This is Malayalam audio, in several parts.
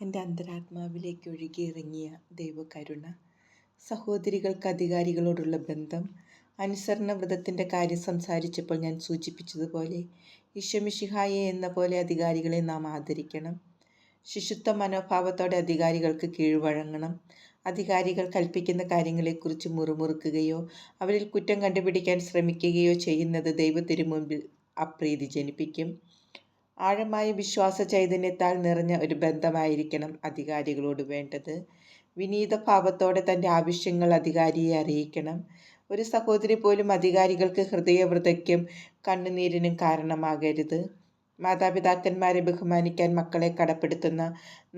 എൻ്റെ അന്തരാത്മാവിലേക്ക് ഒഴുകിയിറങ്ങിയ ദൈവകരുണ, സഹോദരികൾക്ക് അധികാരികളോടുള്ള ബന്ധം. അനുസരണ വ്രതത്തിൻ്റെ കാര്യം സംസാരിച്ചപ്പോൾ ഞാൻ സൂചിപ്പിച്ചതുപോലെ ഈശോമിശിഹായെ എന്ന പോലെ അധികാരികളെ നാം ആദരിക്കണം. ശിശുത്വ മനോഭാവത്തോടെ അധികാരികൾക്ക് കീഴ്വഴങ്ങണം. അധികാരികൾ കൽപ്പിക്കുന്ന കാര്യങ്ങളെക്കുറിച്ച് മുറുമുറുക്കുകയോ അവരിൽ കുറ്റം കണ്ടുപിടിക്കാൻ ശ്രമിക്കുകയോ ചെയ്യുന്നത് ദൈവത്തിരുമുമ്പിൽ അപ്രീതി ജനിപ്പിക്കും. ആഴമായ വിശ്വാസ ചൈതന്യത്താൽ നിറഞ്ഞ ഒരു ബന്ധമായിരിക്കണം അധികാരികളോട് വേണ്ടത്. വിനീതഭാവത്തോടെ തൻ്റെ ആവശ്യങ്ങൾ അധികാരിയെ അറിയിക്കണം. ഒരു സഹോദരി പോലും അധികാരികൾക്ക് ഹൃദയവ്രതയ്ക്കും കണ്ണുനീരിനും കാരണമാകരുത്. മാതാപിതാക്കന്മാരെ ബഹുമാനിക്കാൻ മക്കളെ കടപ്പെടുത്തുന്ന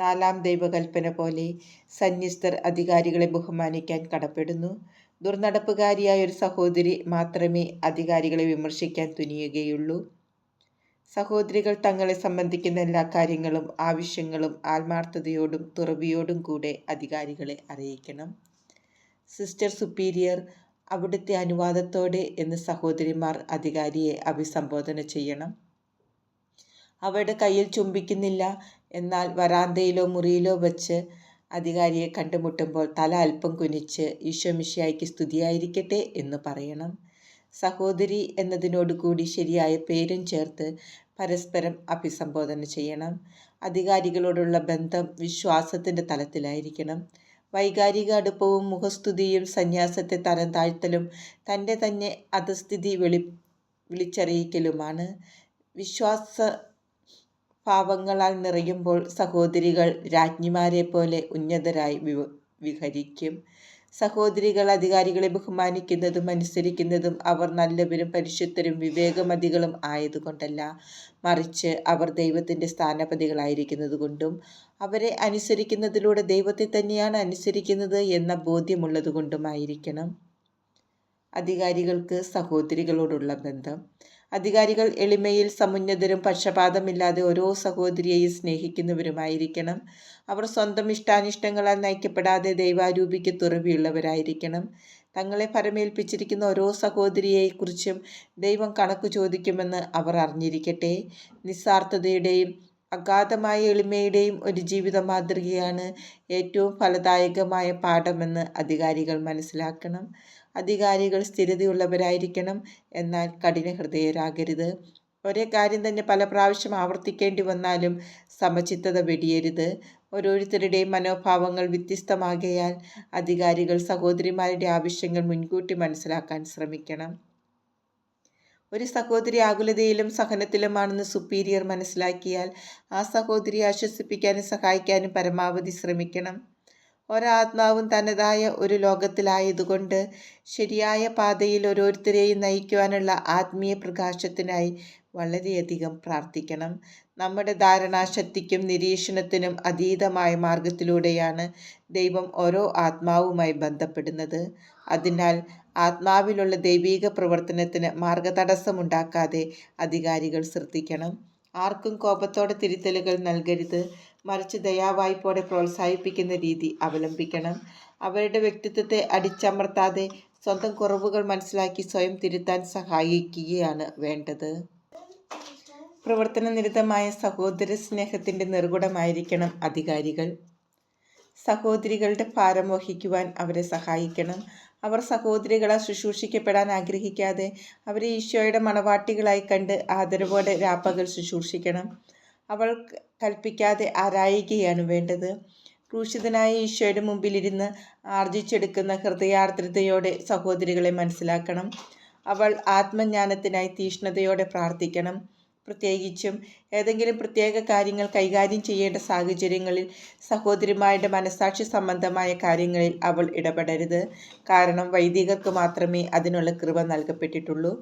4-ാം ദൈവകൽപ്പന പോലെ സന്യസ്തർ അധികാരികളെ ബഹുമാനിക്കാൻ കടപ്പെടുന്നു. ദുർനടപ്പുകാരിയായ ഒരു സഹോദരി മാത്രമേ അധികാരികളെ വിമർശിക്കാൻ തുനിയുകയുള്ളൂ. സഹോദരികൾ തങ്ങളെ സംബന്ധിക്കുന്ന എല്ലാ കാര്യങ്ങളും ആവശ്യങ്ങളും ആത്മാർത്ഥതയോടും തുറവിയോടും കൂടെ അധികാരികളെ അറിയിക്കണം. സിസ്റ്റർ സുപ്പീരിയർ, അവിടുത്തെ അനുവാദത്തോടെ എന്ന് സഹോദരിമാർ അധികാരിയെ അഭിസംബോധന ചെയ്യണം. അവരുടെ കയ്യിൽ ചുംബിക്കുന്നില്ല, എന്നാൽ വരാന്തയിലോ മുറിയിലോ വച്ച് അധികാരിയെ കണ്ടുമുട്ടുമ്പോൾ തല അല്പം കുനിച്ച് ഈശോമിശിഹായ്ക്ക് സ്തുതിയായിരിക്കട്ടെ എന്ന് പറയണം. സഹോദരി എന്നതിനോടുകൂടി ശരിയായ പേരും ചേർത്ത് പരസ്പരം അഭിസംബോധന ചെയ്യണം. അധികാരികളോടുള്ള ബന്ധം വിശ്വാസത്തിൻ്റെ തലത്തിലായിരിക്കണം. വൈകാരിക അടുപ്പവും മുഖസ്തുതിയും സന്യാസത്തെ തരം താഴ്ത്തലും തന്നെ അധസ്ഥിതി വിളിച്ചറിയിക്കലുമാണ്. വിശ്വാസ ഭാവങ്ങളാൽ നിറയുമ്പോൾ സഹോദരികൾ രാജ്ഞിമാരെ പോലെ ഉന്നതരായി വിഹരിക്കും. സഹോദരികൾ അധികാരികളെ ബഹുമാനിക്കുന്നതും അനുസരിക്കുന്നതും അവർ നല്ലവരും പരിശുദ്ധരും വിവേകമതികളും ആയതുകൊണ്ടല്ല, മറിച്ച് അവർ ദൈവത്തിൻ്റെ സ്ഥാനപതികളായിരിക്കുന്നത് കൊണ്ടും അവരെ അനുസരിക്കുന്നതിലൂടെ ദൈവത്തെ തന്നെയാണ് അനുസരിക്കുന്നത് എന്ന ബോധ്യമുള്ളതുകൊണ്ടുമായിരിക്കണം. അധികാരികൾക്ക് സഹോദരികളോടുള്ള ബന്ധം. അധികാരികൾ എളിമയിൽ സമുന്നതരും പക്ഷപാതമില്ലാതെ ഓരോ സഹോദരിയെയും സ്നേഹിക്കുന്നവരുമായിരിക്കണം. അവർ സ്വന്തം ഇഷ്ടാനിഷ്ടങ്ങളാൽ നയിക്കപ്പെടാതെ ദൈവാരൂപിക്ക് തുറവിയുള്ളവരായിരിക്കണം. തങ്ങളെ ഫലമേൽപ്പിച്ചിരിക്കുന്ന ഓരോ സഹോദരിയെക്കുറിച്ചും ദൈവം കണക്ക് ചോദിക്കുമെന്ന് അവർ അറിഞ്ഞിരിക്കട്ടെ. നിസ്വാർത്ഥതയുടെയും അഗാധമായ എളിമയുടെയും ഒരു ജീവിത മാതൃകയാണ് ഏറ്റവും ഫലദായകമായ പാഠമെന്ന് അധികാരികൾ മനസ്സിലാക്കണം. അധികാരികൾ സ്ഥിരതയുള്ളവരായിരിക്കണം, എന്നാൽ കഠിനഹൃദയരാകരുത്. ഒരേ കാര്യം തന്നെ പല പ്രാവശ്യം ആവർത്തിക്കേണ്ടി വന്നാലും സമചിത്തത വെടിയരുത്. ഓരോരുത്തരുടെയും മനോഭാവങ്ങൾ വ്യത്യസ്തമാകയാൽ അധികാരികൾ സഹോദരിമാരുടെ ആവശ്യങ്ങൾ മുൻകൂട്ടി മനസ്സിലാക്കാൻ ശ്രമിക്കണം. ഒരു സഹോദരി ആകുലതയിലും സഹനത്തിലുമാണെന്ന് സുപ്പീരിയർ മനസ്സിലാക്കിയാൽ ആ സഹോദരിയെ ആശ്വസിപ്പിക്കാനും സഹായിക്കാനും പരമാവധി ശ്രമിക്കണം. ഒരാത്മാവും തനതായ ഒരു ലോകത്തിലായതുകൊണ്ട് ശരിയായ പാതയിൽ ഓരോരുത്തരെയും നയിക്കുവാനുള്ള ആത്മീയ പ്രകാശത്തിനായി വളരെയധികം പ്രാർത്ഥിക്കണം. നമ്മുടെ ധാരണാശക്തിക്കും നിരീക്ഷണത്തിനും അതീതമായ മാർഗത്തിലൂടെയാണ് ദൈവം ഓരോ ആത്മാവുമായി ബന്ധപ്പെടുന്നത്. അതിനാൽ ആത്മാവിലുള്ള ദൈവീക പ്രവർത്തനത്തിന് മാർഗതടസ്സമുണ്ടാക്കാതെ അധികാരികൾ ശ്രദ്ധിക്കണം. ആർക്കും കോപത്തോടെ തിരുത്തലുകൾ നൽകരുത്, മറിച്ച് ദയാവായ്പോടെ പ്രോത്സാഹിപ്പിക്കുന്ന രീതി അവലംബിക്കണം. അവരുടെ വ്യക്തിത്വത്തെ അടിച്ചമർത്താതെ സ്വന്തം കുറവുകൾ മനസ്സിലാക്കി സ്വയം തിരുത്താൻ സഹായിക്കുകയാണ് വേണ്ടത്. പ്രവർത്തനനിരതമായ സഹോദര സ്നേഹത്തിൻ്റെ നിർഗുണമായിരിക്കണം അധികാരികൾ. സഹോദരികളുടെ ഭാരം വഹിക്കുവാൻ അവരെ സഹായിക്കണം. അവർ സഹോദരികളാൽ ശുശ്രൂഷിക്കപ്പെടാൻ ആഗ്രഹിക്കാതെ അവരെ ഈശോയുടെ മണവാട്ടികളായി കണ്ട് ആദരവോടെ രാപ്പകൽ ശുശ്രൂഷിക്കണം. അവൾ കൽപ്പിക്കാതെ ആരായുകയാണ് വേണ്ടത്. ക്രൂശിതനായ ഈശോയുടെ മുമ്പിലിരുന്ന് ആർജിച്ചെടുക്കുന്ന ഹൃദയാർദ്രതയോടെ സഹോദരികളെ മനസ്സിലാക്കണം. അവൾ ആത്മജ്ഞാനത്തിനായി തീഷ്ണതയോടെ പ്രാർത്ഥിക്കണം. പ്രത്യേകിച്ചും ഏതെങ്കിലും പ്രത്യേക കാര്യങ്ങൾ കൈകാര്യം ചെയ്യേണ്ട സാഹചര്യങ്ങളിൽ സഹോദരിമാരുടെ മനസാക്ഷി സംബന്ധമായ കാര്യങ്ങളിൽ അവൾ ഇടപെടരുത്. കാരണം വൈദികർക്ക് മാത്രമേ അതിനുള്ള കൃപ നൽകപ്പെട്ടിട്ടുള്ളൂ.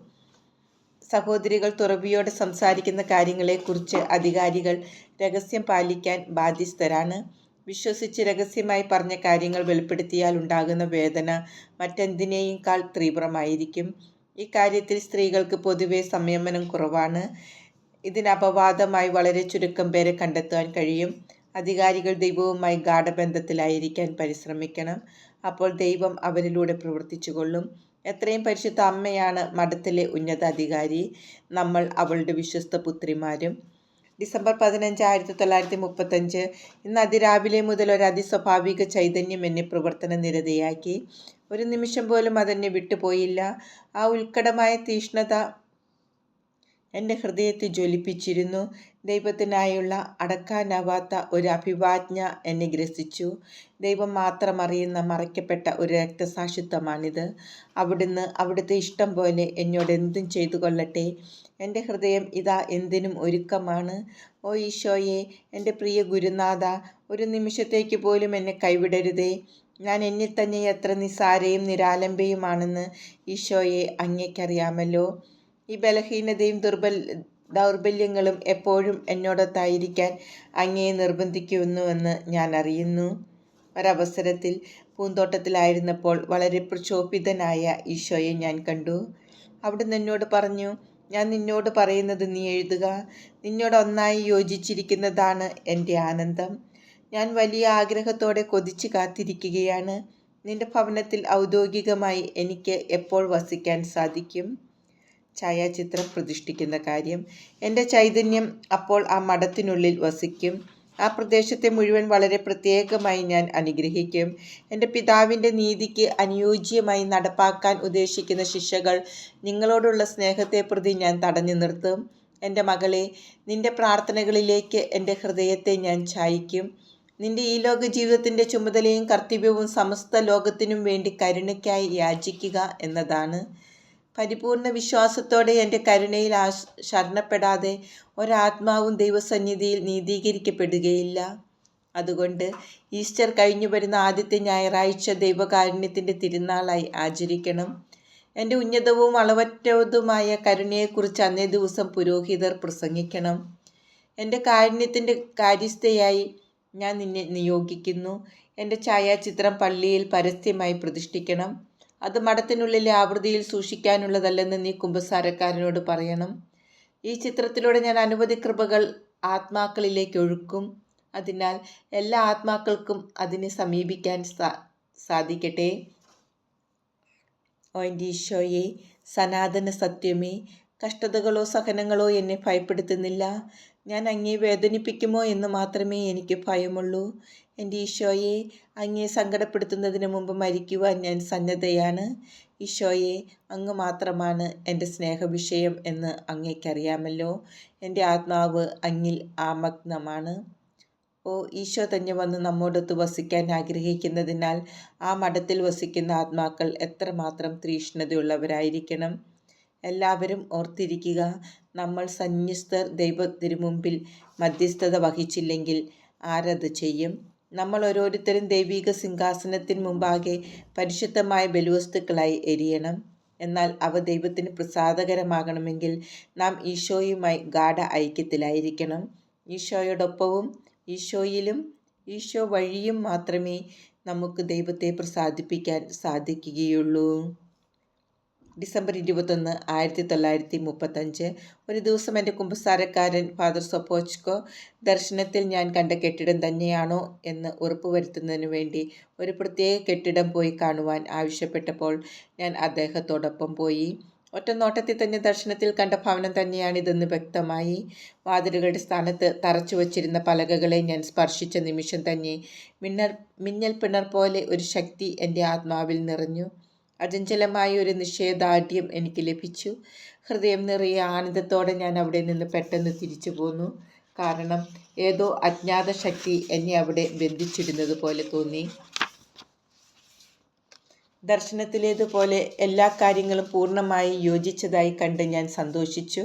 സഹോദരികൾ തുറവിയോടെ സംസാരിക്കുന്ന കാര്യങ്ങളെക്കുറിച്ച് അധികാരികൾ രഹസ്യം പാലിക്കാൻ ബാധ്യസ്ഥരാണ്. വിശ്വസിച്ച് രഹസ്യമായി പറഞ്ഞ കാര്യങ്ങൾ വെളിപ്പെടുത്തിയാൽ ഉണ്ടാകുന്ന വേദന മറ്റെന്തിനേക്കാൾ തീവ്രമായിരിക്കും. ഇക്കാര്യത്തിൽ സ്ത്രീകൾക്ക് പൊതുവെ സംയമനം കുറവാണ്. ഇതിന് അപവാദമായി വളരെ ചുരുക്കം പേരെ കണ്ടെത്തുവാൻ കഴിയും. അധികാരികൾ ദൈവവുമായി ഗാഢബന്ധത്തിലായിരിക്കാൻ പരിശ്രമിക്കണം. അപ്പോൾ ദൈവം അവരിലൂടെ പ്രവർത്തിച്ചുകൊള്ളും. എത്രയും പരിശുദ്ധ അമ്മയാണ് മഠത്തിലെ ഉന്നത അധികാരി. നമ്മൾ അവളുടെ വിശ്വസ്ത പുത്രിമാരും. ഡിസംബർ 15, 1935. ഇന്ന് അതിരാവിലെ മുതൽ ഒരു അതിസ്വാഭാവിക ചൈതന്യം എന്നെ പ്രവർത്തന നിരതയാക്കി. ഒരു നിമിഷം പോലും അതെന്നെ വിട്ടുപോയില്ല. ആ ഉത്കടമായ തീഷ്ണത എൻ്റെ ഹൃദയത്തെ ജ്വലിപ്പിച്ചിരുന്നു. ദൈവത്തിനായുള്ള അടക്കാനാവാത്ത ഒരു അഭിവാജ്ഞ എന്നെ ഗ്രസിച്ചു. ദൈവം മാത്രം അറിയുന്ന മറയ്ക്കപ്പെട്ട ഒരു രക്തസാക്ഷിത്വമാണിത്. അവിടുന്ന് അവിടുത്തെ ഇഷ്ടം പോലെ എന്നോട് എന്തും ചെയ്തു കൊള്ളട്ടെ. എൻ്റെ ഹൃദയം ഇതാ എന്തിനും ഒരുക്കമാണ്. ഓ ഈശോയെ, എൻ്റെ പ്രിയ ഗുരുനാഥ, ഒരു നിമിഷത്തേക്ക് പോലും എന്നെ കൈവിടരുതേ. ഞാൻ എന്നിൽ തന്നെ എത്ര നിസ്സാരയും നിരാലംബയുമാണെന്ന് ഈശോയെ അങ്ങേക്കറിയാമല്ലോ. ഈ ബലഹീനതയും ദൗർബല്യങ്ങളും എപ്പോഴും എന്നോടൊത്തായിരിക്കാൻ അങ്ങയെ നിർബന്ധിക്കുന്നുവെന്ന് ഞാൻ അറിയുന്നു. ഒരവസരത്തിൽ പൂന്തോട്ടത്തിലായിരുന്നപ്പോൾ വളരെ പ്രക്ഷോഭിതനായ ഈശോയെ ഞാൻ കണ്ടു. അവിടുന്ന് എന്നോട് പറഞ്ഞു, ഞാൻ നിന്നോട് പറയുന്നത് നീ എഴുതുക. നിന്നോട് ഒന്നായി യോജിച്ചിരിക്കുന്നതാണ് എൻ്റെ ആനന്ദം. ഞാൻ വലിയ ആഗ്രഹത്തോടെ കൊതിച്ചു കാത്തിരിക്കുകയാണ്. നിന്റെ ഭവനത്തിൽ ഔദ്യോഗികമായി എനിക്ക് എപ്പോൾ വസിക്കാൻ സാധിക്കും? ഛായാചിത്രം പ്രതിഷ്ഠിക്കുന്ന കാര്യം. എൻ്റെ ചൈതന്യം അപ്പോൾ ആ മഠത്തിനുള്ളിൽ വസിക്കും. ആ പ്രദേശത്തെ മുഴുവൻ വളരെ പ്രത്യേകമായി ഞാൻ അനുഗ്രഹിക്കും. എൻ്റെ പിതാവിൻ്റെ നീതിക്ക് അനുയോജ്യമായി നടപ്പാക്കാൻ ഉദ്ദേശിക്കുന്ന ശിക്ഷകൾ നിങ്ങളോടുള്ള സ്നേഹത്തെ പ്രതി ഞാൻ തടഞ്ഞു നിർത്തും. എൻ്റെ മകളെ, നിൻ്റെ പ്രാർത്ഥനകളിലേക്ക് എൻ്റെ ഹൃദയത്തെ ഞാൻ ചായ്ക്കും. നിൻ്റെ ഈ ലോക ജീവിതത്തിൻ്റെ ചുമതലയും കർത്തവ്യവും സമസ്ത ലോകത്തിനും വേണ്ടി കരുണയ്ക്കായി യാചിക്കുക എന്നതാണ്. പരിപൂർണ വിശ്വാസത്തോടെ എൻ്റെ കരുണയിൽ ശരണപ്പെടാതെ ഒരാത്മാവും ദൈവസന്നിധിയിൽ നീതീകരിക്കപ്പെടുകയില്ല. അതുകൊണ്ട് ഈസ്റ്റർ കഴിഞ്ഞു വരുന്ന ആദ്യത്തെ ഞായറാഴ്ച ദൈവകാരുണ്യത്തിൻ്റെ തിരുനാളായി ആചരിക്കണം. എൻ്റെ ഉന്നതവും അളവറ്റതുമായ കരുണയെക്കുറിച്ച് അന്നേ ദിവസം പുരോഹിതർ പ്രസംഗിക്കണം. എൻ്റെ കാരുണ്യത്തിൻ്റെ കാര്യസ്ഥയായി ഞാൻ നിന്നെ നിയോഗിക്കുന്നു. എൻ്റെ ഛായാചിത്രം പള്ളിയിൽ പരസ്യമായി പ്രതിഷ്ഠിക്കണം. അത് മഠത്തിനുള്ളിലെ ആവൃത്തിയിൽ സൂക്ഷിക്കാനുള്ളതല്ലെന്ന് നീ കുമ്പസാരക്കാരനോട് പറയണം. ഈ ചിത്രത്തിലൂടെ ഞാൻ അനവധി കൃപകൾ ആത്മാക്കളിലേക്ക് ഒഴുക്കും. അതിനാൽ എല്ലാ ആത്മാക്കൾക്കും അതിനെ സമീപിക്കാൻ സാധിക്കട്ടെ. ഓ എൻ്റെ ഈശോയെ, സനാതന സത്യമേ, കഷ്ടതകളോ സഹനങ്ങളോ എന്നെ ഭയപ്പെടുത്തുന്നില്ല. ഞാൻ അങ്ങയെ വേദനിപ്പിക്കുമോ എന്ന് മാത്രമേ എനിക്ക് ഭയമുള്ളൂ. എൻ്റെ ഈശോയെ, അങ്ങയെ സങ്കടപ്പെടുത്തുന്നതിന് മുമ്പ് മരിക്കുവാൻ ഞാൻ സന്നദ്ധയാണ്. ഈശോയെ, അങ്ങ് മാത്രമാണ് എൻ്റെ സ്നേഹവിഷയം എന്ന് അങ്ങേക്കറിയാമല്ലോ. എൻ്റെ ആത്മാവ് അങ്ങിൽ ആമഗ്നമാണ്. ഓ ഈശോ തന്നെ വന്ന് നമ്മോടൊത്ത് വസിക്കാൻ ആഗ്രഹിക്കുന്നതിനാൽ ആ മഠത്തിൽ വസിക്കുന്ന ആത്മാക്കൾ എത്രമാത്രം തീക്ഷ്ണതയുള്ളവരായിരിക്കണം. എല്ലാവരും ഓർത്തിരിക്കുക, നമ്മൾ സന്യസ്തർ ദൈവത്തിരുമുമ്പിൽ മധ്യസ്ഥത വഹിച്ചില്ലെങ്കിൽ ആരത് ചെയ്യും? നമ്മൾ ഓരോരുത്തരും ദൈവിക സിംഹാസനത്തിന് മുമ്പാകെ പരിശുദ്ധമായ ബലിവസ്തുക്കളായി എരിയണം. എന്നാൽ അവ ദൈവത്തിന് പ്രസാദകരമാകണമെങ്കിൽ നാം ഈശോയുമായി ഗാഢ ഐക്യത്തിലായിരിക്കണം. ഈശോയോടൊപ്പവും ഈശോയിലും ഈശോ വഴിയും മാത്രമേ നമുക്ക് ദൈവത്തെ പ്രസാദിപ്പിക്കാൻ സാധിക്കുകയുള്ളൂ. ഡിസംബർ 21, 1935. ഒരു ദിവസം എൻ്റെ കുമ്പസാരക്കാരൻ ഫാദർ സൊപ്പോച്കോ ദർശനത്തിൽ ഞാൻ കണ്ട കെട്ടിടം തന്നെയാണോ എന്ന് ഉറപ്പുവരുത്തുന്നതിനു വേണ്ടി ഒരു പ്രത്യേക കെട്ടിടം പോയി കാണുവാൻ ആവശ്യപ്പെട്ടപ്പോൾ ഞാൻ അദ്ദേഹത്തോടൊപ്പം പോയി. ഒറ്റ നോട്ടത്തിൽ തന്നെ ദർശനത്തിൽ കണ്ട ഭവനം തന്നെയാണിതെന്ന് വ്യക്തമായി. വാതിലുകളുടെ സ്ഥാനത്ത് തറച്ചു വച്ചിരുന്ന പലകകളെ ഞാൻ സ്പർശിച്ച നിമിഷം തന്നെ മിന്നൽ പിണർ പോലെ ഒരു ശക്തി എൻ്റെ ആത്മാവിൽ നിറഞ്ഞു. അചഞ്ചലമായ ഒരു നിശ്ചയദാർഢ്യം എനിക്ക് ലഭിച്ചു. ഹൃദയം നിറയെ ആനന്ദത്തോടെ ഞാൻ അവിടെ നിന്ന് പെട്ടെന്ന് തിരിച്ചു പോന്നു. കാരണം ഏതോ അജ്ഞാത ശക്തി എന്നെ അവിടെ ബന്ധിച്ചിരുന്നത് പോലെ തോന്നി. ദർശനത്തിലേതുപോലെ എല്ലാ കാര്യങ്ങളും പൂർണ്ണമായി യോജിച്ചതായി കണ്ട് ഞാൻ സന്തോഷിച്ചു.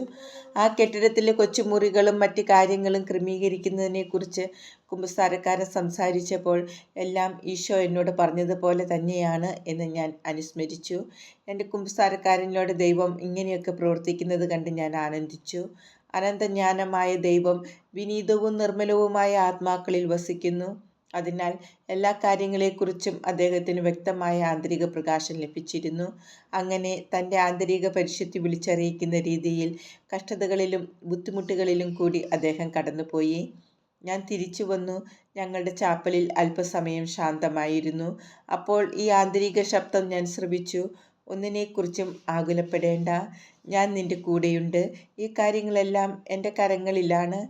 ആ കെട്ടിടത്തിലെ കൊച്ചുമുറികളും മറ്റ് കാര്യങ്ങളും ക്രമീകരിക്കുന്നതിനെക്കുറിച്ച് കുമ്പസാരക്കാരൻ സംസാരിച്ചപ്പോൾ എല്ലാം ഈശോ എന്നോട് പറഞ്ഞതുപോലെ തന്നെയാണ് എന്ന് ഞാൻ അനുസ്മരിച്ചു. എൻ്റെ കുമ്പസാരക്കാരനിലൂടെ ദൈവം ഇങ്ങനെയൊക്കെ പ്രവർത്തിക്കുന്നത് കണ്ട് ഞാൻ ആനന്ദിച്ചു. അനന്തജ്ഞാനമായ ദൈവം വിനീതവും നിർമ്മലവുമായ ആത്മാക്കളിൽ വസിക്കുന്നു. അതിനാൽ എല്ലാ കാര്യങ്ങളെക്കുറിച്ചും അദ്ദേഹത്തിന് വ്യക്തമായ ആന്തരിക പ്രകാശം ലഭിച്ചിരുന്നു. അങ്ങനെ തൻ്റെ ആന്തരിക പരിശുദ്ധി വിളിച്ചറിയിക്കുന്ന രീതിയിൽ കഷ്ടതകളിലും ബുദ്ധിമുട്ടുകളിലും കൂടി അദ്ദേഹം കടന്നുപോയി. ഞാൻ തിരിച്ചു വന്നു. ഞങ്ങളുടെ ചാപ്പലിൽ അല്പസമയം ശാന്തമായിരുന്നു. അപ്പോൾ ഈ ആന്തരിക ശബ്ദം ഞാൻ ശ്രവിച്ചു. ഒന്നിനെക്കുറിച്ചും ആകുലപ്പെടേണ്ട, ഞാൻ നിൻ്റെ കൂടെയുണ്ട്. ഈ കാര്യങ്ങളെല്ലാം എൻ്റെ കരങ്ങളിലാണ്.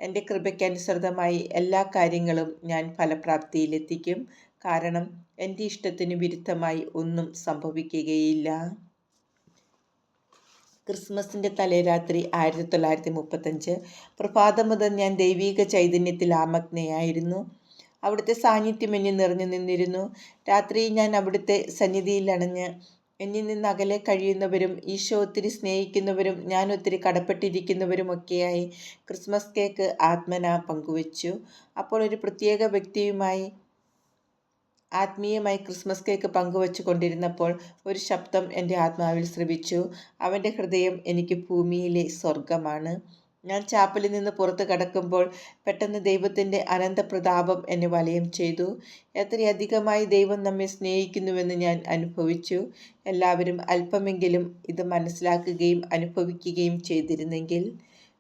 എൻ്റെ കൃപയ്ക്കനുസൃതമായി എല്ലാ കാര്യങ്ങളും ഞാൻ ഫലപ്രാപ്തിയിലെത്തിക്കും. കാരണം എൻ്റെ ഇഷ്ടത്തിന് വിരുദ്ധമായി ഒന്നും സംഭവിക്കുകയില്ല. ക്രിസ്മസിൻ്റെ തലേരാത്രി 1935 പ്രഭാതം മുതൽ ഞാൻ ദൈവീക ചൈതന്യത്തിൽ ആമഗ്നയായിരുന്നു. അവിടുത്തെ സാന്നിധ്യം എന്നിൽ നിറഞ്ഞു നിന്നിരുന്നു. രാത്രി ഞാൻ അവിടുത്തെ സന്നിധിയിൽ അണഞ്ഞ് എന്നിൽ നിന്ന് അകലെ കഴിയുന്നവരും ഈശോ ഒത്തിരി സ്നേഹിക്കുന്നവരും ഞാൻ ഒത്തിരി കടപ്പെട്ടിരിക്കുന്നവരുമൊക്കെയായി ക്രിസ്മസ് കേക്ക് ആത്മനാ പങ്കുവച്ചു. അപ്പോൾ ഒരു പ്രത്യേക വ്യക്തിയുമായി ആത്മീയമായി ക്രിസ്മസ് കേക്ക് പങ്കുവച്ചു കൊണ്ടിരുന്നപ്പോൾ ഒരു ശബ്ദം എൻ്റെ ആത്മാവിൽ ശ്രവിച്ചു. അവൻ്റെ ഹൃദയം എനിക്ക് ഭൂമിയിലെ സ്വർഗമാണ്. ഞാൻ ചാപ്പലിൽ നിന്ന് പുറത്ത് കടക്കുമ്പോൾ പെട്ടെന്ന് ദൈവത്തിൻ്റെ അനന്തപ്രതാപം എന്നെ വലയം ചെയ്തു. എത്രയധികമായി ദൈവം നമ്മെ സ്നേഹിക്കുന്നുവെന്ന് ഞാൻ അനുഭവിച്ചു. എല്ലാവരും അല്പമെങ്കിലും ഇത് മനസ്സിലാക്കുകയും അനുഭവിക്കുകയും ചെയ്തിരുന്നെങ്കിൽ.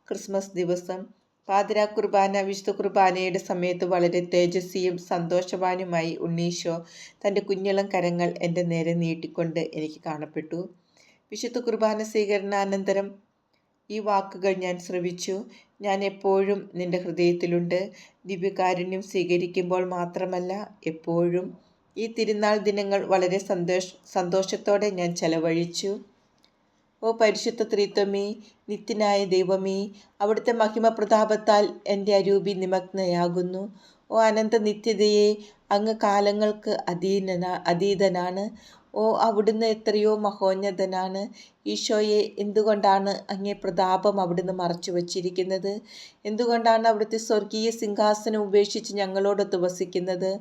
ക്രിസ്മസ് ദിവസം പാതിരാ കുർബാന വിശുദ്ധ കുർബാനയുടെ സമയത്ത് വളരെ തേജസ്വിയും സന്തോഷവാനുമായി ഉണ്ണീശോ തൻ്റെ കുഞ്ഞിളം കരങ്ങൾ എൻ്റെ നേരെ നീട്ടിക്കൊണ്ട് എനിക്ക് കാണപ്പെട്ടു. വിശുദ്ധ കുർബാന സ്വീകരണാനന്തരം ഈ വാക്കുകൾ ഞാൻ ശ്രവിച്ചു. ഞാൻ എപ്പോഴും നിൻ്റെ ഹൃദയത്തിലുണ്ട്. ദിവ്യകാരുണ്യം സ്വീകരിക്കുമ്പോൾ മാത്രമല്ല, എപ്പോഴും. ഈ തിരുനാൾ ദിനങ്ങൾ വളരെ സന്തോഷത്തോടെ ഞാൻ ചെലവഴിച്ചു. ഓ പരിശുദ്ധ ത്രിത്വമേ, നിത്യനായ ദൈവമേ, അവിടുത്തെ മഹിമ പ്രതാപത്താൽ എൻ്റെ അരൂപി നിമഗ്നയാകുന്നു. ഓ അനന്ത നിത്യതയെ, അങ്ങ് കാലങ്ങൾക്ക് അതീതനാണ്. ഓ അവിടുന്ന് എത്രയോ മഹോന്നതനാണ്. ഈശോയെ, എന്തുകൊണ്ടാണ് അങ്ങേ പ്രതാപം അവിടുന്ന് മറച്ചു വച്ചിരിക്കുന്നത്? എന്തുകൊണ്ടാണ് അവിടുത്തെ സ്വർഗീയ സിംഹാസനം ഉപേക്ഷിച്ച് ഞങ്ങളോടൊത്ത് വസിക്കുന്നത്?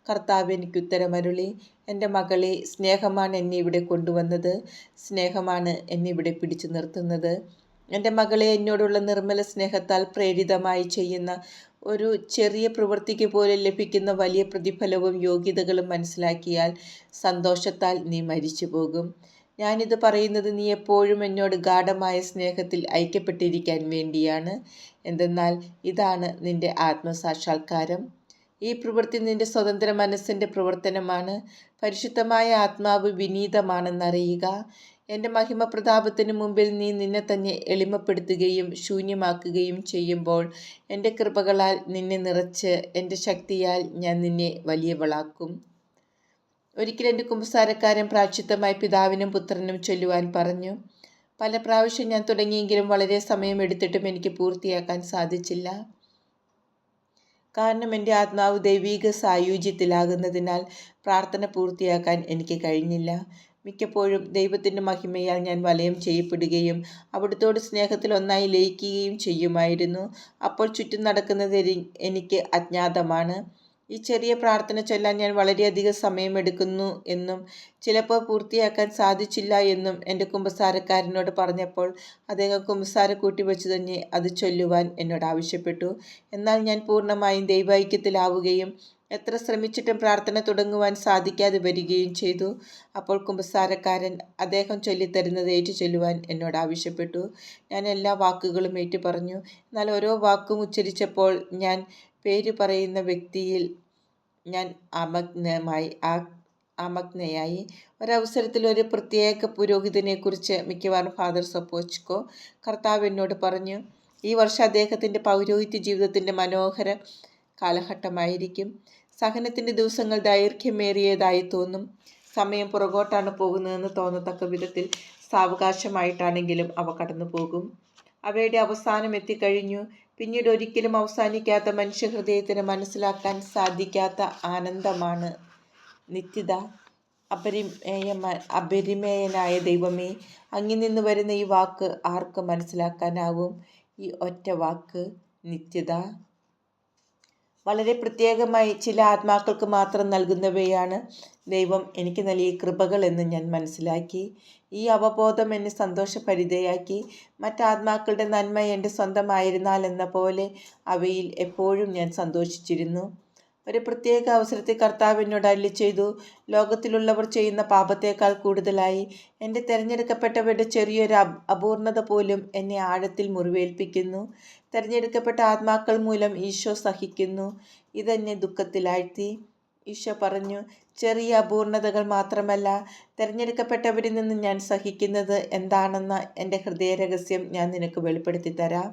കർത്താവ് എനിക്ക് ഉത്തരമരുളി, എൻ്റെ മകളെ, സ്നേഹമാണ് എന്നെ ഇവിടെ കൊണ്ടുവന്നത്. സ്നേഹമാണ് എന്നെ ഇവിടെ പിടിച്ചു നിർത്തുന്നത്. എൻ്റെ മകളെ, എന്നോടുള്ള നിർമ്മല സ്നേഹത്താൽ പ്രേരിതമായി ചെയ്യുന്ന ഒരു ചെറിയ പ്രവൃത്തിക്ക് പോലും ലഭിക്കുന്ന വലിയ പ്രതിഫലവും യോഗ്യതകളും മനസ്സിലാക്കിയാൽ സന്തോഷത്താൽ നീ മരിച്ചു പോകും. ഞാനിത് പറയുന്നത് നീ എപ്പോഴും എന്നോട് ഗാഢമായ സ്നേഹത്തിൽ ഐക്യപ്പെട്ടിരിക്കാൻ വേണ്ടിയാണ്. എന്തെന്നാൽ ഇതാണ് നിന്റെ ആത്മസാക്ഷാത്കാരം. ഈ പ്രവൃത്തി നിന്റെ സ്വതന്ത്ര മനസ്സിൻ്റെ പ്രവർത്തനമാണ്. പരിശുദ്ധമായ ആത്മാവ് വിനീതമാണെന്നറിയുക. എൻ്റെ മഹിമ പ്രതാപത്തിന് മുമ്പിൽ നീ നിന്നെ തന്നെ എളിമപ്പെടുത്തുകയും ശൂന്യമാക്കുകയും ചെയ്യുമ്പോൾ എൻ്റെ കൃപകളാൽ നിന്നെ നിറച്ച് എൻ്റെ ശക്തിയാൽ ഞാൻ നിന്നെ വലിയവളാക്കും. ഒരിക്കൽ എൻ്റെ കുമ്പസാരക്കാരൻ പ്രായശ്ചിത്തമായി പിതാവിനും പുത്രനും ചൊല്ലുവാൻ പറഞ്ഞു. പല പ്രാവശ്യം ഞാൻ തുടങ്ങിയെങ്കിലും വളരെ സമയമെടുത്തിട്ടും എനിക്ക് പൂർത്തിയാക്കാൻ സാധിച്ചില്ല. കാരണം എൻ്റെ ആത്മാവ് ദൈവീക സായുജ്യത്തിലാകുന്നതിനാൽ പ്രാർത്ഥന പൂർത്തിയാക്കാൻ എനിക്ക് കഴിഞ്ഞില്ല. മിക്കപ്പോഴും ദൈവത്തിൻ്റെ മഹിമയാൽ ഞാൻ വലയം ചെയ്യപ്പെടുകയും അവിടുത്തോട് സ്നേഹത്തിൽ ഒന്നായി ലയിക്കുകയും ചെയ്യുമായിരുന്നു. അപ്പോൾ ചുറ്റും നടക്കുന്നത് എനിക്ക് അജ്ഞാതമാണ്. ഈ ചെറിയ പ്രാർത്ഥന ചൊല്ലാൻ ഞാൻ വളരെയധികം സമയമെടുക്കുന്നു എന്നും ചിലപ്പോൾ പൂർത്തിയാക്കാൻ സാധിച്ചില്ല എന്നും എൻ്റെ കുമ്പസാരക്കാരനോട് പറഞ്ഞപ്പോൾ അദ്ദേഹം കുമ്പസാരക്കൂട്ടി വെച്ച് തന്നെ അത് ചൊല്ലുവാൻ എന്നോട് ആവശ്യപ്പെട്ടു. എന്നാൽ ഞാൻ പൂർണ്ണമായും ദൈവൈക്യത്തിലാവുകയും എത്ര ശ്രമിച്ചിട്ടും പ്രാർത്ഥന തുടങ്ങുവാൻ സാധിക്കാതെ വരികയും ചെയ്തു. അപ്പോൾ കുമ്പസാരക്കാരൻ അദ്ദേഹം ചൊല്ലിത്തരുന്നത് ഏറ്റു ചൊല്ലുവാൻ എന്നോട് ആവശ്യപ്പെട്ടു. ഞാൻ എല്ലാ വാക്കുകളും ഏറ്റു പറഞ്ഞു. എന്നാൽ ഓരോ വാക്കും ഉച്ചരിച്ചപ്പോൾ ഞാൻ പേര് പറയുന്ന വ്യക്തിയിൽ ഞാൻ ആമഗ്നയായി. ഒരവസരത്തിൽ ഒരു പ്രത്യേക പുരോഹിതനെക്കുറിച്ച്, മിക്കവാറും ഫാദർ സൊപ്പോച്കോ, കർത്താവ് എന്നോട് പറഞ്ഞു, ഈ വർഷം അദ്ദേഹത്തിൻ്റെ പൗരോഹിത്യ ജീവിതത്തിൻ്റെ മനോഹര കാലഘട്ടമായിരിക്കും. സഹനത്തിൻ്റെ ദിവസങ്ങൾ ദൈർഘ്യമേറിയതായി തോന്നും. സമയം പുറകോട്ടാണ് പോകുന്നതെന്ന് തോന്നത്തക്ക വിധത്തിൽ സാവകാശമായിട്ടാണെങ്കിലും അവ കടന്നു പോകും. അവയുടെ അവസാനം എത്തിക്കഴിഞ്ഞു. പിന്നീട് ഒരിക്കലും അവസാനിക്കാത്ത മനുഷ്യഹൃദയത്തിന് മനസ്സിലാക്കാൻ സാധിക്കാത്ത ആനന്ദമാണ് നിത്യത. അപരിമേയനായ ദൈവമേ, അങ്ങിൽ നിന്ന് വരുന്ന ഈ വാക്ക് ആർക്ക് മനസ്സിലാക്കാനാവും? ഈ ഒറ്റ വാക്ക്, നിത്യത. വളരെ പ്രത്യേകമായി ചില ആത്മാക്കൾക്ക് മാത്രം നൽകുന്നവയാണ് ദൈവം എനിക്ക് നൽകിയ കൃപകൾ എന്ന് ഞാൻ മനസ്സിലാക്കി. ഈ അവബോധം എന്നെ സന്തോഷഭരിതയാക്കി. മറ്റാത്മാക്കളുടെ നന്മ എൻ്റെ സ്വന്തമായിരുന്നാൽ എന്ന പോലെ അവയിൽ എപ്പോഴും ഞാൻ സന്തോഷിച്ചിരുന്നു. ഒരു പ്രത്യേക അവസരത്തിൽ കർത്താവ് എന്നോട് അരുളിച്ചെയ്തു, ലോകത്തിലുള്ളവർ ചെയ്യുന്ന പാപത്തേക്കാൾ കൂടുതലായി എൻ്റെ തിരഞ്ഞെടുക്കപ്പെട്ടവരുടെ ചെറിയൊരു അപൂർണത പോലും എന്നെ ആഴത്തിൽ മുറിവേൽപ്പിക്കുന്നു. തിരഞ്ഞെടുക്കപ്പെട്ട ആത്മാക്കൾ മൂലം ഈശോ സഹിക്കുന്നു. ഇതെന്നെ ദുഃഖത്തിലാഴ്ത്തി. ഈശോ പറഞ്ഞു, ചെറിയ അപൂർണതകൾ മാത്രമല്ല, തിരഞ്ഞെടുക്കപ്പെട്ടവരിൽ നിന്ന് ഞാൻ സഹിക്കുന്നത് എന്താണെന്ന എൻ്റെ ഹൃദയരഹസ്യം ഞാൻ നിനക്ക് വെളിപ്പെടുത്തി തരാം.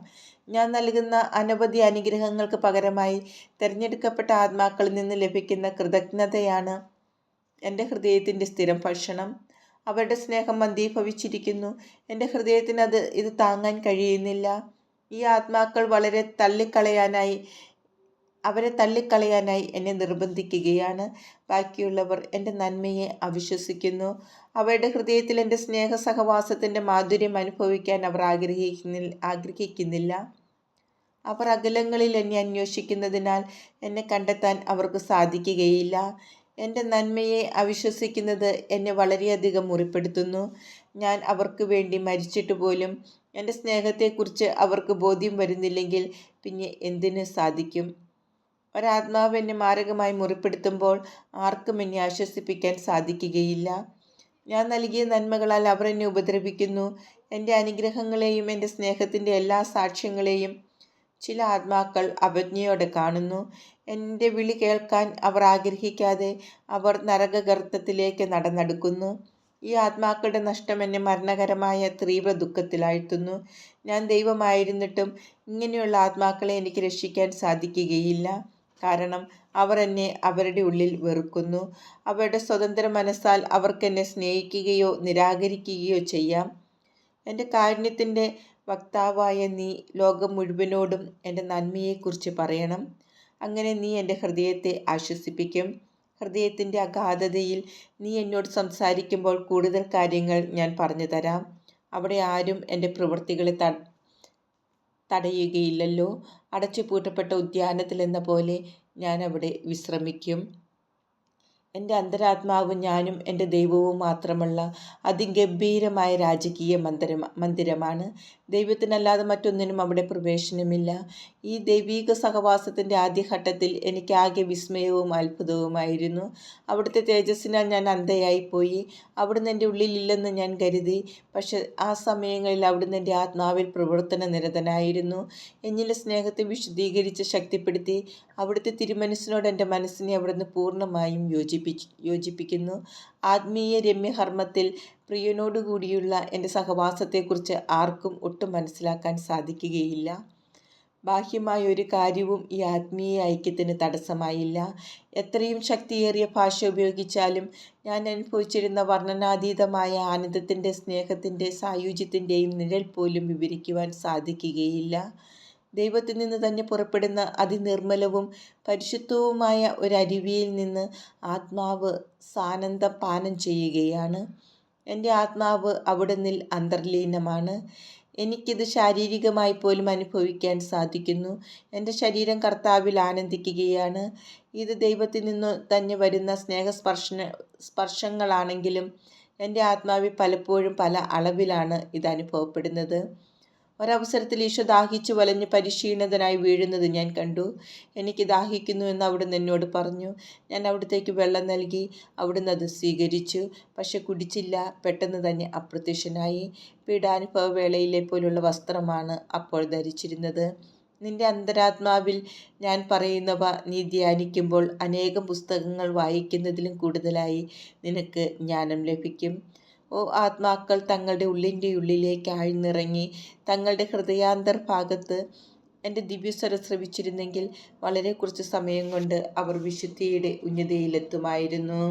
ഞാൻ നൽകുന്ന അനവധി അനുഗ്രഹങ്ങൾക്ക് പകരമായി തിരഞ്ഞെടുക്കപ്പെട്ട ആത്മാക്കളിൽ നിന്ന് ലഭിക്കുന്ന കൃതജ്ഞതയാണ് എൻ്റെ ഹൃദയത്തിൻ്റെ സ്ഥിരം ഭക്ഷണം. അവരുടെ സ്നേഹം മന്ദീഭവിച്ചിരിക്കുന്നു. എൻ്റെ ഹൃദയത്തിന് ഇത് താങ്ങാൻ കഴിയുന്നില്ല. ഈ ആത്മാക്കൾ അവരെ തള്ളിക്കളയാനായി എന്നെ നിർബന്ധിക്കുകയാണ്. ബാക്കിയുള്ളവർ എൻ്റെ നന്മയെ അവിശ്വസിക്കുന്നു. അവരുടെ ഹൃദയത്തിൽ എൻ്റെ സ്നേഹ സഹവാസത്തിൻ്റെ മാധുര്യം അനുഭവിക്കാൻ അവർ ആഗ്രഹിക്കുന്നില്ല. അവർ അകലങ്ങളിൽ എന്നെ അന്വേഷിക്കുന്നതിനാൽ എന്നെ കണ്ടെത്താൻ അവർക്ക് സാധിക്കുകയില്ല. എൻ്റെ നന്മയെ അവിശ്വസിക്കുന്നത് എന്നെ വളരെയധികം മുറിപ്പെടുത്തുന്നു. ഞാൻ അവർക്ക് വേണ്ടി മരിച്ചിട്ട് പോലും എൻ്റെ സ്നേഹത്തെക്കുറിച്ച് അവർക്ക് ബോധ്യം വരുന്നില്ലെങ്കിൽ പിന്നെ എന്തിന് സാധിക്കും? ഒരാത്മാവ് എന്നെ മാരകമായി മുറിപ്പെടുത്തുമ്പോൾ ആർക്കും എന്നെ ആശ്വസിപ്പിക്കാൻ സാധിക്കുകയില്ല. ഞാൻ നൽകിയ നന്മകളാൽ അവർ എന്നെ ഉപദ്രവിക്കുന്നു. എൻ്റെ അനുഗ്രഹങ്ങളെയും എൻ്റെ സ്നേഹത്തിൻ്റെ എല്ലാ സാക്ഷ്യങ്ങളെയും ചില ആത്മാക്കൾ അവജ്ഞയോടെ കാണുന്നു. എൻ്റെ വിളി കേൾക്കാൻ അവർ ആഗ്രഹിക്കാതെ അവർ നരകഗർത്തത്തിലേക്ക് നടന്നെടുക്കുന്നു. ഈ ആത്മാക്കളുടെ നഷ്ടം എന്നെ മരണകരമായ തീവ്ര ദുഃഖത്തിലാഴ്ത്തുന്നു. ഞാൻ ദൈവമായിരുന്നിട്ടും ഇങ്ങനെയുള്ള ആത്മാക്കളെ എനിക്ക് രക്ഷിക്കാൻ സാധിക്കുകയില്ല. കാരണം അവർ എന്നെ അവരുടെ ഉള്ളിൽ വെറുക്കുന്നു. അവരുടെ സ്വതന്ത്ര മനസ്സാൽ അവർക്കെന്നെ സ്നേഹിക്കുകയോ നിരാകരിക്കുകയോ ചെയ്യാം. എൻ്റെ കാരുണ്യത്തിൻ്റെ വക്താവായ നീ ലോകം മുഴുവനോടും എൻ്റെ നന്മയെക്കുറിച്ച് പറയണം. അങ്ങനെ നീ എൻ്റെ ഹൃദയത്തെ ആശ്വസിപ്പിക്കും. ഹൃദയത്തിൻ്റെ അഗാധതയിൽ നീ എന്നോട് സംസാരിക്കുമ്പോൾ കൂടുതൽ കാര്യങ്ങൾ ഞാൻ പറഞ്ഞു തരാം. അവിടെ ആരും എൻ്റെ പ്രവൃത്തികളെ തടയുകയില്ലല്ലോ. അടച്ചുപൂട്ടപ്പെട്ട ഉദ്യാനത്തിലെന്ന പോലെ ഞാൻ അവിടെ വിശ്രമിക്കും. എൻ്റെ അന്തരാത്മാവും ഞാനും എൻ്റെ ദൈവവും മാത്രമുള്ള അതിഗംഭീരമായ രാജകീയ മന്ദിരമാണ്. ദൈവത്തിനല്ലാതെ മറ്റൊന്നിനും അവിടെ പ്രവേശനമില്ല. ഈ ദൈവീക സഹവാസത്തിൻ്റെ ആദ്യഘട്ടത്തിൽ എനിക്കാകെ വിസ്മയവും അത്ഭുതവുമായിരുന്നു. അവിടുത്തെ തേജസ്സിനാൽ ഞാൻ അന്ധയായിപ്പോയി. അവിടുന്ന് എൻ്റെ ഉള്ളിലില്ലെന്ന് ഞാൻ കരുതി. പക്ഷെ ആ സമയങ്ങളിൽ അവിടുന്ന് എൻ്റെ ആത്മാവിൽ പ്രവർത്തന നിരതനായിരുന്നു. എന്നിലെ സ്നേഹത്തെ വിശുദ്ധീകരിച്ച് ശക്തിപ്പെടുത്തി അവിടുത്തെ തിരുമനസ്സിനോട് എൻ്റെ മനസ്സിനെ അവിടുന്ന് പൂർണ്ണമായും യോജിപ്പിക്കുന്നു. ആത്മീയ രമ്യഹർമ്മത്തിൽ പ്രിയനോടുകൂടിയുള്ള എൻ്റെ സഹവാസത്തെക്കുറിച്ച് ആർക്കും ഒട്ടും മനസ്സിലാക്കാൻ സാധിക്കുകയില്ല. ബാഹ്യമായ ഒരു കാര്യവും ഈ ആത്മീയ ഐക്യത്തിന് തടസ്സമായില്ല. എത്രയും ശക്തിയേറിയ ഭാഷ ഉപയോഗിച്ചാലും ഞാൻ അനുഭവിച്ചിരുന്ന വർണ്ണനാതീതമായ ആനന്ദത്തിൻ്റെ, സ്നേഹത്തിൻ്റെ, സായുജ്യത്തിൻ്റെയും നിഴൽ പോലും വിവരിക്കുവാൻ സാധിക്കുകയില്ല. ദൈവത്തിൽ നിന്ന് തന്നെ പുറപ്പെടുന്ന അതിനിർമ്മലവും പരിശുദ്ധവുമായ ഒരരുവിയിൽ നിന്ന് ആത്മാവ് സാനന്ദം പാനം ചെയ്യുകയാണ്. എൻ്റെ ആത്മാവ് അവിടുന്നിൽ അന്തർലീനമാണ്. എനിക്കിത് ശാരീരികമായി പോലും അനുഭവിക്കാൻ സാധിക്കുന്നു. എൻ്റെ ശരീരം കർത്താവിൽ ആനന്ദിക്കുകയാണ്. ഇത് ദൈവത്തിൽ നിന്ന് തന്നെ വരുന്ന സ്പർശങ്ങളാണെങ്കിലും എൻ്റെ ആത്മാവിൽ പലപ്പോഴും പല അളവിലാണ് ഇത് അനുഭവപ്പെടുന്നത്. ഒരവസരത്തിൽ ഈശോ ദാഹിച്ചു വലഞ്ഞ് പരിക്ഷീണിതനായി വീഴുന്നത് ഞാൻ കണ്ടു. എനിക്ക് ദാഹിക്കുന്നു എന്ന് അവിടുന്ന് എന്നോട് പറഞ്ഞു. ഞാൻ അവിടത്തേക്ക് വെള്ളം നൽകി. അവിടുന്ന് അത് സ്വീകരിച്ചു. പക്ഷെ കുടിച്ചില്ല. പെട്ടെന്ന് തന്നെ അപ്രത്യക്ഷനായി. പീഡാനുഭവ വേളയിലെ പോലുള്ള വസ്ത്രമാണ് അപ്പോൾ ധരിച്ചിരുന്നത്. നിന്റെ അന്തരാത്മാവിൽ ഞാൻ പറയുന്നവ നീ ധ്യാനിക്കുമ്പോൾ അനേകം പുസ്തകങ്ങൾ വായിക്കുന്നതിലും കൂടുതലായി നിനക്ക് ജ്ഞാനം ലഭിക്കും. ഓ ആത്മാക്കൾ തങ്ങളുടെ ഉള്ളിൻ്റെ ഉള്ളിലേക്ക് ആഴ്ന്നിറങ്ങി തങ്ങളുടെ ഹൃദയാന്തർഭാഗത്ത് എൻ്റെ ദിവ്യസ്വരം ശ്രവിച്ചിരുന്നെങ്കിൽ വളരെ കുറച്ച് സമയം കൊണ്ട് അവർ വിശുദ്ധിയുടെ ഉന്നതിയിലെത്തുമായിരുന്നു.